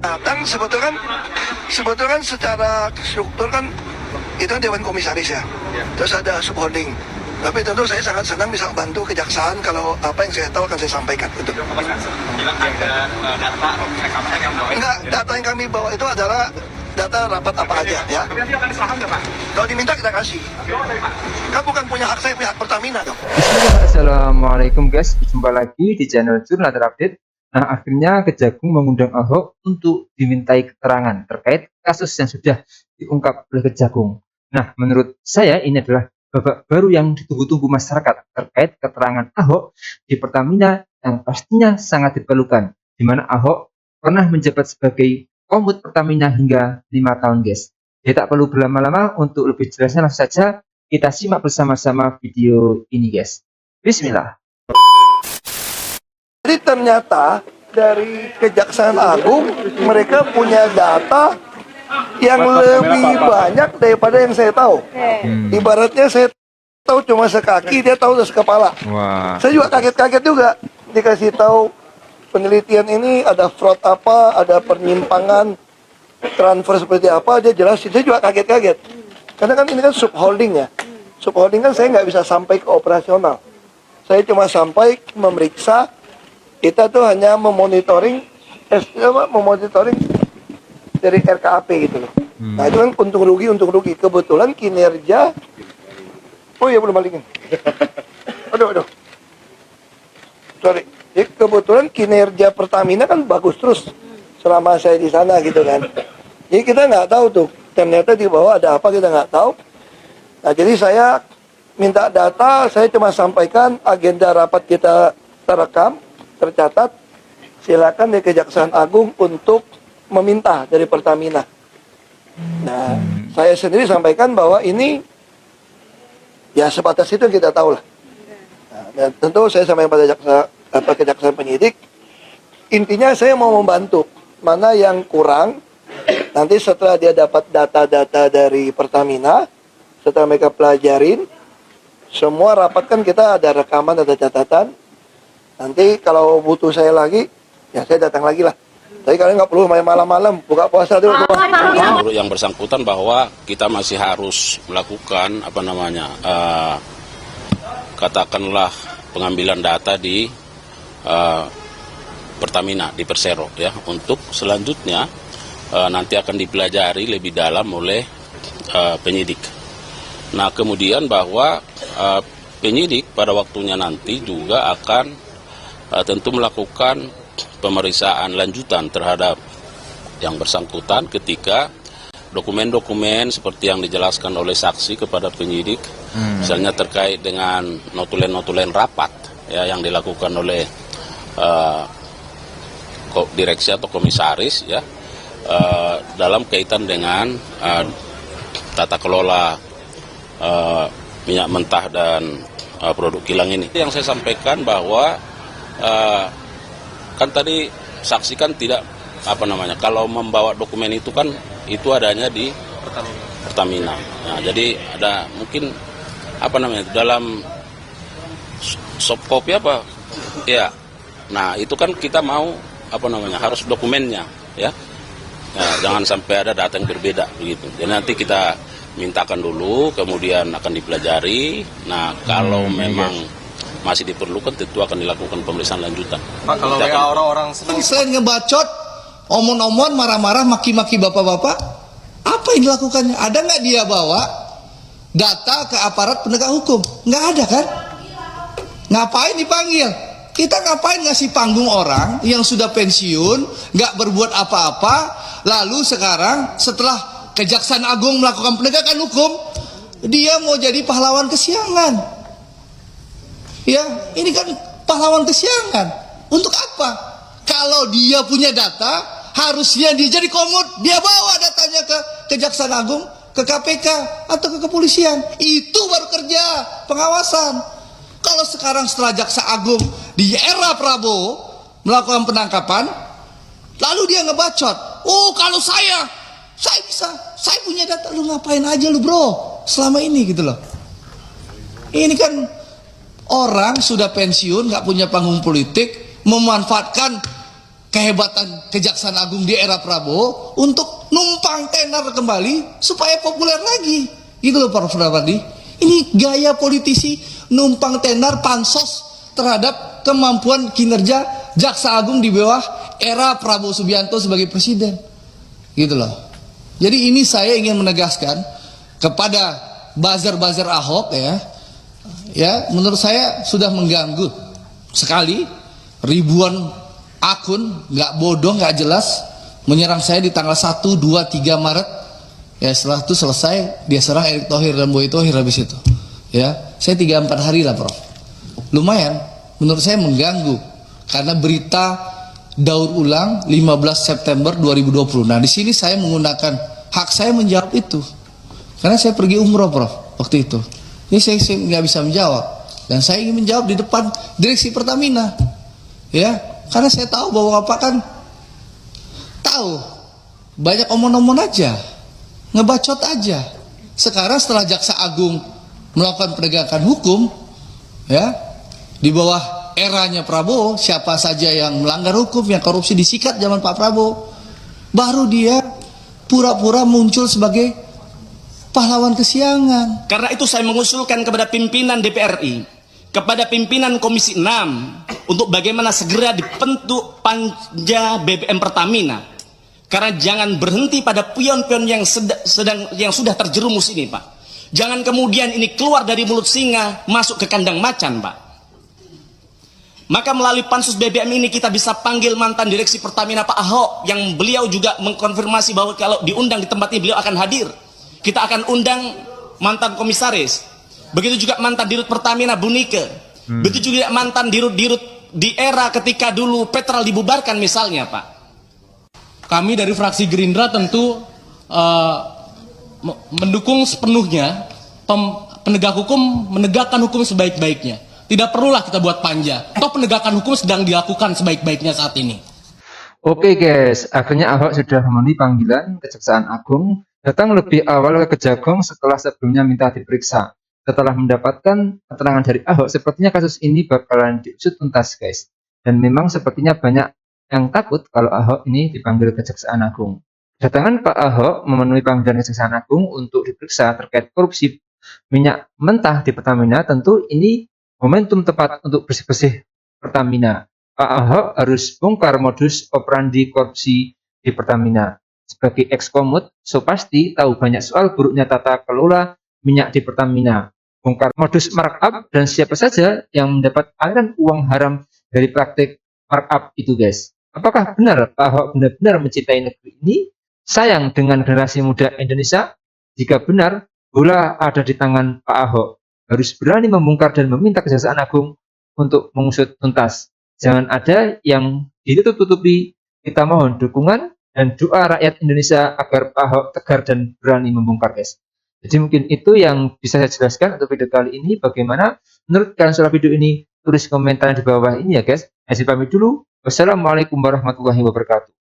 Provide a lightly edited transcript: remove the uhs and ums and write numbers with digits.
Datang sebetulnya kan secara struktur kan itu Dewan Komisaris ya. Terus ada subholding. Tapi tentu saya sangat senang bisa membantu kejaksaan kalau apa yang saya tahu akan saya sampaikan. Betul. Bilang ada data rekaman yang bawa. Enggak, data yang kami bawa itu adalah data rapat apa aja ya. Tapi nanti akan diserahkan nggak Pak? Kalau diminta kita kasih. Kan bukan punya hak saya, punya hak Pertamina dong. Bismillah, assalamualaikum guys, jumpa lagi di channel Jurnal Terupdate. Nah, akhirnya Kejagung mengundang Ahok untuk dimintai keterangan terkait kasus yang sudah diungkap oleh Kejagung. Nah, menurut saya ini adalah babak baru yang ditunggu-tunggu masyarakat terkait keterangan Ahok di Pertamina yang pastinya sangat diperlukan, di mana Ahok pernah menjabat sebagai Komut Pertamina hingga 5 tahun guys. Jadi tak perlu berlama-lama, untuk lebih jelasnya langsung saja kita simak bersama-sama video ini guys. Bismillah. Jadi ternyata dari Kejaksaan Agung mereka punya data yang lebih banyak daripada yang saya tahu. Ibaratnya saya tahu cuma sekaki, dia tahu udah sekepala. Wah. Saya juga kaget-kaget juga dikasih tahu penelitian ini ada fraud apa, ada penyimpangan transfer seperti apa, dia jelasin. Saya juga kaget-kaget. Karena kan ini kan subholding ya. Subholding kan saya nggak bisa sampai ke operasional. Saya cuma sampai memeriksa. Kita tuh hanya memonitoring dari RKAP gitu loh. Nah itu kan untung rugi. Kebetulan kinerja. Oh iya belum balikin. Aduh. Sorry. Jadi kebetulan kinerja Pertamina kan bagus terus selama saya di sana gitu kan. Jadi kita nggak tahu tuh. Ternyata di bawah ada apa kita nggak tahu. Nah jadi saya minta data. Saya cuma sampaikan agenda rapat kita terekam, tercatat. Silakan di Kejaksaan Agung untuk meminta dari Pertamina. Nah, saya sendiri sampaikan bahwa ini ya sebatas itu yang kita tahu lah. Nah, dan tentu saya sampaikan pada Kejaksaan penyidik. Intinya saya mau membantu. Mana yang kurang, nanti setelah dia dapat data-data dari Pertamina, setelah mereka pelajarin, semua rapat kan kita ada rekaman, ada catatan. Nanti kalau butuh saya lagi, ya saya datang lagi lah. Tapi kalian nggak perlu main malam-malam, buka puasa dulu. Menurut yang bersangkutan bahwa kita masih harus melakukan katakanlah pengambilan data di Pertamina, di Persero ya, untuk selanjutnya nanti akan dipelajari lebih dalam oleh penyidik. Nah kemudian bahwa penyidik pada waktunya nanti juga akan tentu melakukan pemeriksaan lanjutan terhadap yang bersangkutan ketika dokumen-dokumen seperti yang dijelaskan oleh saksi kepada penyidik, misalnya terkait dengan notulen-notulen rapat ya yang dilakukan oleh direksi atau komisaris ya dalam kaitan dengan tata kelola minyak mentah dan produk kilang ini. Yang saya sampaikan bahwa kan tadi saksi kan tidak kalau membawa dokumen itu kan itu adanya di Pertamina. Nah, jadi ada mungkin dalam soft copy ya. Nah, itu kan kita mau harus dokumennya ya. Nah, jangan sampai ada data yang berbeda begitu. Jadi nanti kita mintakan dulu, kemudian akan dipelajari. Nah, kalau memang masih diperlukan, tentu akan dilakukan pemeriksaan lanjutan. Pak, kalau orang-orang selain ngebacot, omon-omon, marah-marah, maki-maki bapak-bapak, apa yang dilakukannya? Ada nggak dia bawa data ke aparat penegak hukum? Nggak ada kan? Ngapain dipanggil? Kita ngapain ngasih panggung orang yang sudah pensiun, nggak berbuat apa-apa, lalu sekarang setelah Kejaksaan Agung melakukan penegakan hukum, dia mau jadi pahlawan kesiangan. Ya, ini kan pahlawan kesiangan. Untuk apa? Kalau dia punya data, harusnya dia jadi komut, dia bawa datanya ke Kejaksaan Agung, ke KPK atau ke kepolisian. Itu baru kerja pengawasan. Kalau sekarang setelah Jaksa Agung di era Prabowo melakukan penangkapan, lalu dia ngebacot. Oh, kalau saya bisa, saya punya data. Lu ngapain aja lu bro selama ini gitu loh. Ini kan orang sudah pensiun, nggak punya panggung politik, memanfaatkan kehebatan Kejaksaan Agung di era Prabowo untuk numpang tenar kembali supaya populer lagi. Gitu loh Prof. Rahmadi. Ini gaya politisi numpang tenar pansos terhadap kemampuan kinerja Jaksa Agung di bawah era Prabowo Subianto sebagai presiden. Gitu loh. Jadi ini saya ingin menegaskan kepada buzzer-buzzer Ahok ya, menurut saya sudah mengganggu sekali. Ribuan akun nggak bodoh, nggak jelas menyerang saya di tanggal 1, 2, 3 Maret. Ya setelah itu selesai dia serang Erick Thohir dan Boy Thohir habis itu. Ya, saya 3-4 hari lah Prof. Lumayan, menurut saya mengganggu karena berita daur ulang 15 September 2020. Nah di sini saya menggunakan hak saya menjawab itu. Karena saya pergi umroh Prof waktu itu. Ini saya nggak bisa menjawab dan saya ingin menjawab di depan direksi Pertamina, ya karena saya tahu bahwa Bapak kan tahu banyak omong-omong aja, ngebacot aja. Sekarang setelah Jaksa Agung melakukan penegakan hukum, ya di bawah eranya Prabowo, siapa saja yang melanggar hukum, yang korupsi disikat zaman Pak Prabowo, baru dia pura-pura muncul sebagai pahlawan kesiangan. Karena itu saya mengusulkan kepada pimpinan DPR RI, kepada pimpinan Komisi 6 untuk bagaimana segera dibentuk panja BBM Pertamina. Karena jangan berhenti pada pion-pion yang sudah terjerumus ini, Pak. Jangan kemudian ini keluar dari mulut singa masuk ke kandang macan, Pak. Maka melalui pansus BBM ini kita bisa panggil mantan direksi Pertamina Pak Ahok yang beliau juga mengkonfirmasi bahwa kalau diundang di tempat ini beliau akan hadir. Kita akan undang mantan komisaris. Begitu juga mantan dirut Pertamina Bu Nike. Begitu juga mantan dirut-dirut di era ketika dulu Petrol dibubarkan misalnya, Pak. Kami dari fraksi Gerindra tentu mendukung sepenuhnya menegakkan hukum sebaik-baiknya. Tidak perlulah kita buat panja. Toh penegakan hukum sedang dilakukan sebaik-baiknya saat ini. Oke guys, akhirnya Ahok sudah memenuhi panggilan Kejaksaan Agung, datang lebih awal ke Kejagung setelah sebelumnya minta diperiksa. Setelah mendapatkan keterangan dari Ahok, sepertinya kasus ini bakalan diusut tuntas guys. Dan memang sepertinya banyak yang takut kalau Ahok ini dipanggil Kejaksaan Agung. Kedatangan Pak Ahok memenuhi panggilan Kejaksaan Agung untuk diperiksa terkait korupsi minyak mentah di Pertamina, tentu ini momentum tepat untuk bersih-bersih Pertamina. Pak Ahok harus bongkar modus operandi korupsi di Pertamina. Sebagai ex-komut, so pasti tahu banyak soal buruknya tata kelola minyak di Pertamina. Bongkar modus markup dan siapa saja yang mendapat aliran uang haram dari praktik markup itu guys. Apakah benar Pak Ahok benar-benar mencintai negeri ini? Sayang dengan generasi muda Indonesia? Jika benar, bola ada di tangan Pak Ahok. Harus berani membongkar dan meminta Kejaksaan Agung untuk mengusut tuntas. Jangan ada yang ditutup-tutupi. Kita mohon dukungan dan doa rakyat Indonesia agar Pak Ahok tegar dan berani membongkar guys. Jadi mungkin itu yang bisa saya jelaskan untuk video kali ini. Bagaimana menurut kalian soal video ini? Tulis komentar di bawah ini ya guys. Saya pamit dulu. Wassalamualaikum warahmatullahi wabarakatuh.